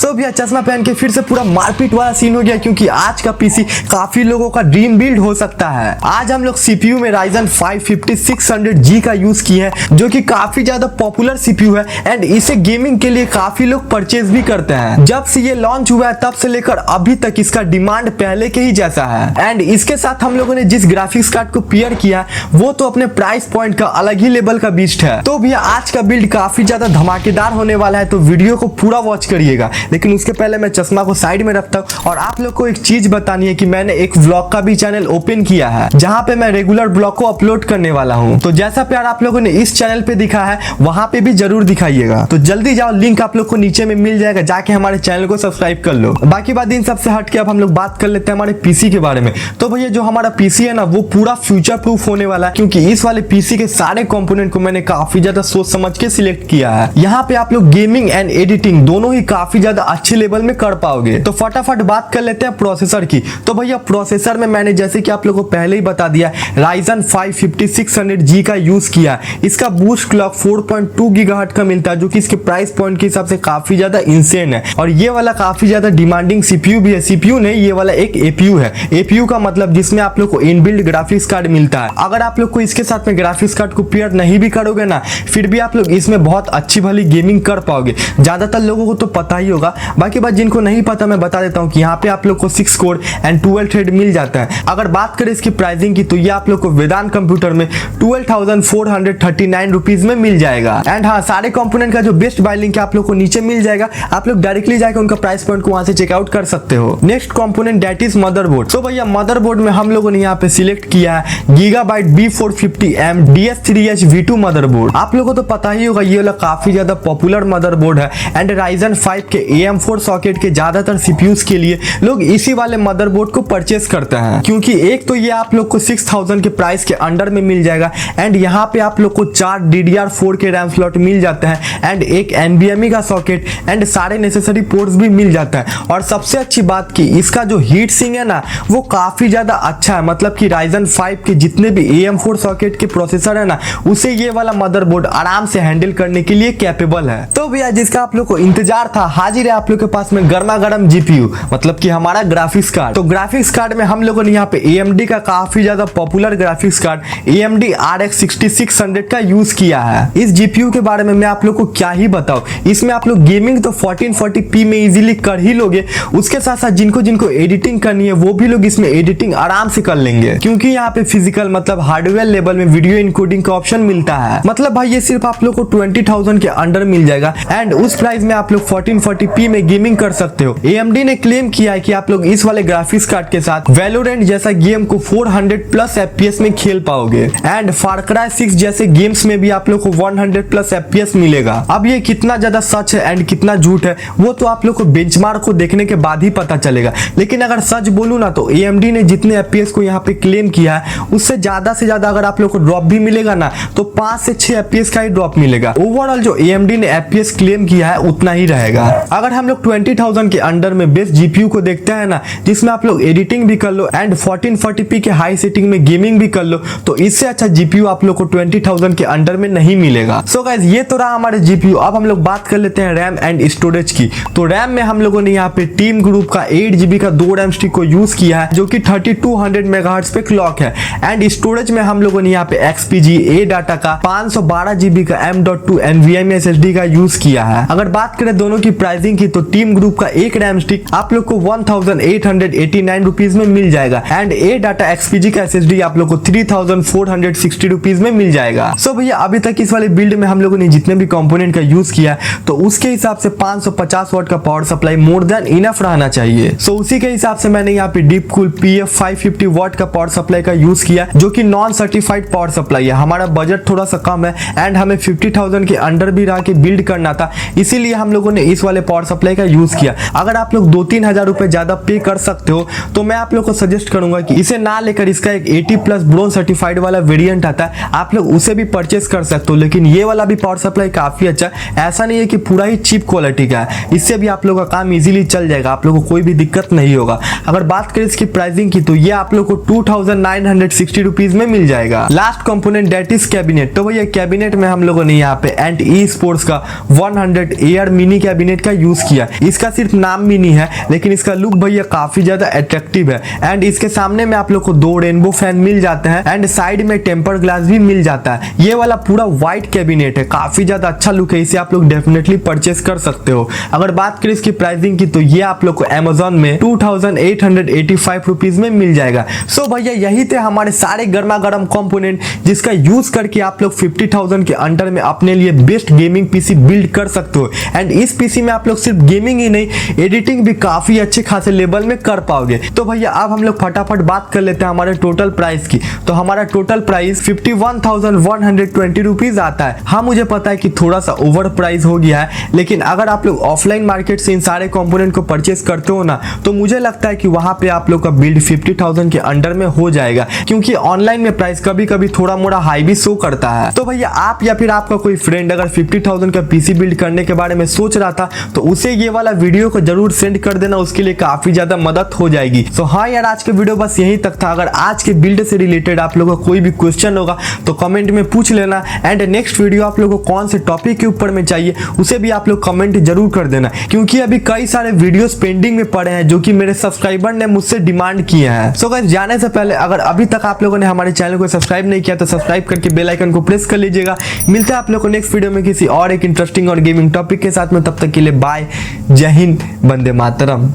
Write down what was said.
सो भैया चश्मा पहन के फिर से पूरा मारपीट वाला सीन हो गया, क्योंकि आज का पीसी काफी लोगों का ड्रीम बिल्ड हो सकता है। आज हम लोग सीपीयू में Ryzen 5 5600G का यूज किए हैं, जो कि काफी ज्यादा पॉपुलर सीपीयू है एंड इसे गेमिंग के लिए काफी लोग परचेज भी करते हैं। जब से ये लॉन्च हुआ है तब से लेकर अभी तक इसका डिमांड पहले के ही जैसा है एंड इसके साथ हम लोगों ने जिस ग्राफिक्स कार्ड को पेयर किया वो तो अपने प्राइस पॉइंट का अलग ही लेवल का बीस्ट है। तो भैया आज का बिल्ड काफी ज्यादा धमाकेदार होने वाला है, तो वीडियो को पूरा वॉच करिएगा। लेकिन उसके पहले मैं चश्मा को साइड में रखता हूँ और आप लोग को एक चीज बतानी है कि मैंने एक व्लॉग का भी चैनल ओपन किया है, जहाँ पे मैं रेगुलर ब्लॉग को अपलोड करने वाला हूँ। तो जैसा प्यार आप लोगों ने इस चैनल पे दिखा है वहां पे भी जरूर दिखाइएगा। तो जल्दी जाओ, लिंक आप लोग को नीचे में मिल जाएगा, जाके हमारे चैनल को सब्सक्राइब कर लो। बाकी बात इन सबसे हट के अब हम लोग बात कर लेते हैं हमारे पीसी के बारे में। तो भैया जो हमारा पीसी है ना वो पूरा फ्यूचर प्रूफ होने वाला है, क्योंकि इस वाले पीसी के सारे कंपोनेंट को मैंने काफी ज्यादा सोच समझ के सिलेक्ट किया है। यहाँ पे आप लोग गेमिंग एंड एडिटिंग दोनों ही काफी ज्यादा अच्छे लेवल में कर पाओगे। तो फटाफट बात कर लेते हैं प्रोसेसर की। तो भैया प्रोसेसर में मैंने जैसे कि आप लोगों को पहले ही बता दिया Ryzen 5 5600G का यूज किया। इसका बूस्ट क्लॉक 4.2 गीगाहर्ट्ज का मिलता है, जो कि इसके प्राइस पॉइंट के हिसाब से काफी ज्यादा इंसेन है। और ये वाला काफी ज्यादा डिमांडिंग सीपीयू भी है। सीपीयू नहीं, ये वाला एक एपीयू है। एपीयू का मतलब जिसमें आप लोग को इनबिल्ट ग्राफिक्स कार्ड मिलता है। अगर आप लोग को इसके साथ में ग्राफिक्स कार्ड को पेयर नहीं भी करोगे ना, फिर भी आप लोग इसमें बहुत अच्छी भली गेमिंग कर पाओगे। ज्यादातर लोगों को तो पता ही होगा, बाकी बात जिनको नहीं पता मैं बता देता हूँ कि यहाँ पे आप लोग को 6 कोर एंड 12 थ्रेड मिल जाता है। अगर बात करें इसकी प्राइसिंग की तो ये आप लोग को वेदांत कंप्यूटर में 12,439 रुपीज में मिल जाएगा। एंड हाँ, सारे कंपोनेंट का जो बेस्ट बाय लिंक आप लोग को नीचे मिल जाएगा, आप लोग डायरेक्टली जाकर उनका प्राइस पॉइंट को वहां से चेकआउट कर सकते हो। Next component that is motherboard. तो भैया मदरबोर्ड में हम लोगों ने यहाँ पे सिलेक्ट किया है Gigabyte B450M DS3H V2 motherboard. आप लोगों को तो पता ही होगा ये वाला काफी ज्यादा पॉपुलर मदरबोर्ड है एंड Ryzen 5 के AM4 सॉकेट के ज्यादातर सीपीयूज के लिए लोग इसी वाले मदरबोर्ड को परचेस करते हैं, क्योंकि एक तो ये आप लोग को 6000 के प्राइस के अंडर में मिल जाएगा एंड यहाँ पे आप लोग को 4 DDR4 के रैम स्लॉट मिल जाते हैं एंड एक NVMe का सॉकेट एंड सारे नेसेसरी पोर्ट्स भी मिल जाता है। और सबसे अच्छी बात की इसका जो हीट सिंक है ना वो काफी ज्यादा अच्छा है, मतलब कि Ryzen 5 के जितने भी AM4 सॉकेट के प्रोसेसर है ना उसे ये वाला मदरबोर्ड आराम से हैंडल करने के लिए कैपेबल है। तो भैया जिसका आप लोग को इंतजार था हाजिर है आप लोग के पास में गर्मा गर्म जीपीयू, मतलब कि हमारा ग्राफिक्स कार्ड। तो ग्राफिक्स कार्ड में हम लोगों ने यहाँ पे AMD का काफी ज्यादा popular graphics card AMD RX 6600 का यूज किया है। इस जीपीयू के बारे में मैं आप लोग को क्या ही बताऊं, इसमें आप लोग गेमिंग तो 1440p में इजीली कर ही लोगे। उसके साथ साथ जिनको जिनको एडिटिंग करनी है वो भी लोग इसमें एडिटिंग आराम से कर लेंगे, क्योंकि यहाँ पे फिजिकल मतलब हार्डवेयर लेवल में वीडियो इनकोडिंग का ऑप्शन मिलता है। मतलब भाई ये सिर्फ आप लोग को 20,000 के अंडर मिल जाएगा एंड उस प्राइस में आप लोग 1440p में गेमिंग कर सकते हो। AMD ने क्लेम किया है कि आप लोग इस वाले ग्राफिक्स कार्ड के साथ वैलोरेंट जैसा गेम को 400+ FPS में खेल पाओगे एंड फार क्राई 6 जैसे गेम्स में भी आप लोग को 100+ FPS मिलेगा। अब ये कितना ज्यादा सच है एंड कितना झूठ है वो तो आप लोग को बेंचमार्क को देखने के बाद ही पता चलेगा। लेकिन अगर सच बोलूं ना तो AMD ने जितने FPS को यहाँ पे क्लेम किया है उससे ज्यादा से ज्यादा अगर आप लोग को ड्रॉप भी मिलेगा ना तो 5 से 6 FPS का ही ड्रॉप मिलेगा। ओवरऑल जो AMD ने FPS क्लेम किया है उतना ही रहेगा। अगर हम लोग 20,000 के अंडर में बेस्ट जीपीयू को देखते हैं ना, जिसमें आप लोग एडिटिंग भी कर लो एंड 1440p के हाई सेटिंग में गेमिंग भी कर लो, तो इससे अच्छा जीपीयू आप लोग को 20,000 के अंडर में नहीं मिलेगा। सो गाइस ये तो रहा हमारे जीपीयू। अब हम लोग बात कर लेते हैं रैम एंड स्टोरेज की। तो रैम में हम लोगों ने यहाँ पे टीम ग्रुप का 8GB का 2 रैम स्टिक को यूज किया है, जो कि 3200 मेगाहर्ट्ज पे क्लॉक है एंड स्टोरेज में हम लोगों ने यहाँ पे XPG A-डाटा का 512GB का M.2 NVMe SSD का यूज किया है। अगर बात करें दोनों की प्राइसिंग की तो टीम ग्रुप का एक रैम स्टिक आप लोग को 1889 रुपीज में मिल जाएगा एंड A-डाटा XPG का SSD आप लोग को 3460 रुपीज में मिल जाएगा। सो भैया अभी तक इस वाले बिल्ड में हम लोगों ने जितने भी कंपोनेंट का यूज किया तो उसके हिसाब से 550 वाट का power supply more than enough रहना चाहिए। सो उसी के हिसाब से मैंने यहाँ पे डीप कूल PF 550 वाट का पावर सप्लाई का यूज किया, जो कि नॉन सर्टिफाइड पावर सप्लाई है। हमारा बजट थोड़ा सा कम है एंड हमें 50,000 के अंडर भी रह के बिल्ड करना था, इसीलिए हम लोगों ने इस वाले पावर सप्लाई का यूज किया। अगर आप लोग 2-3 हजार रुपए ज्यादा पे कर सकते हो तो मैं आप लोग को सजेस्ट करूंगा कि इसे ना लेकर इसका एक 80+ ब्रोंज सर्टिफाइड वाला वेरिएंट आता है, आप लोग उसे भी परचेस कर सकते हो। लेकिन ये वाला भी पावर सप्लाई काफी अच्छा है, ऐसा नहीं है कि पूरा ही चीप क्वालिटी का है। इससे भी आप लोग का काम इजीली चल जाएगा, आप लोग को कोई भी दिक्कत नहीं होगा। अगर बात करें इसकी प्राइसिंग की तो ये आप लोग को 2960 रुपीज में मिल जाएगा। Last component that is cabinet. तो भैया कैबिनेट में हम लोगों ने यहाँ पे एंड ई स्पोर्ट्स का 100 एयर मिनी कैबिनेट का यूज यूज किया। इसका सिर्फ नाम भी नहीं है, लेकिन इसका लुक भैया काफी ज्यादा अट्रैक्टिव है। एंड इसके सामने में आप लोग को 2 रेनबो फैन मिल जाते हैं एंड साइड में टेम्पर ग्लास भी मिल जाता है। ये वाला पूरा व्हाइट कैबिनेट है, काफी ज्यादा अच्छा लुक है, इसे आप लोग डेफिनेटली परचेस कर सकते हो। अगर बात करें इसकी प्राइसिंग की तो ये आप लोग को अमेजोन में 2885 रुपीज में मिल जाएगा। सो भैया यही थे हमारे सारे गर्मा गर्म कंपोनेंट जिसका यूज करके आप लोग 50,000 के अंडर में अपने लिए बेस्ट गेमिंग पीसी बिल्ड कर सकते हो। एंड इस पीसी में आप लोग सिर्फ गेमिंग ही नहीं, एडिटिंग भी काफी अच्छे खासे लेवल में कर पाओगे। तो भैया अब हम लोग फटाफट बात कर लेते हैं हमारे टोटल प्राइस की। तो हमारा टोटल प्राइस 51,120 रुपीज आता है। हाँ मुझे पता है कि थोड़ा सा ओवर प्राइस हो गया है, लेकिन अगर आप लोग ऑफलाइन मार्केट से इन सारे कंपोनेंट को परचेस करते हो ना, तो मुझे लगता है कि वहां पे आप लोग का बिल्ड 50,000 के अंडर में हो जाएगा, क्योंकि ऑनलाइन में प्राइस कभी कभी थोड़ा मोड़ा हाई भी शो करता है। तो भैया आप या फिर आपका कोई फ्रेंड अगर 50,000 का पीसी बिल्ड करने के बारे में सोच रहा था तो उसे ये वाला वीडियो को जरूर सेंड कर देना, उसके लिए काफी ज्यादा मदद हो जाएगी। तो हाँ यार, आज के वीडियो बस यहीं तक था। अगर आज के बिल्ड से रिलेटेड आप लोगों का कोई भी क्वेश्चन होगा तो कमेंट में पूछ लेना। एंड नेक्स्ट वीडियो आप लोगों को कौन से टॉपिक के ऊपर में चाहिए उसे भी आप लोग कमेंट जरूर कर देना, क्योंकि अभी कई सारे वीडियोस पेंडिंग में पड़े हैं जो कि मेरे सब्सक्राइबर ने मुझसे डिमांड किए हैं। सो गाइस, जाने से पहले अगर अभी तक आप लोगों ने हमारे चैनल को सब्सक्राइब नहीं किया तो सब्सक्राइब करके बेल आइकन को प्रेस कर लीजिएगा। मिलते हैं आप लोगों को नेक्स्ट वीडियो में किसी और एक इंटरेस्टिंग और गेमिंग टॉपिक के साथ में। तब तक के लिए बाय, जय हिंद, वंदे मातरम।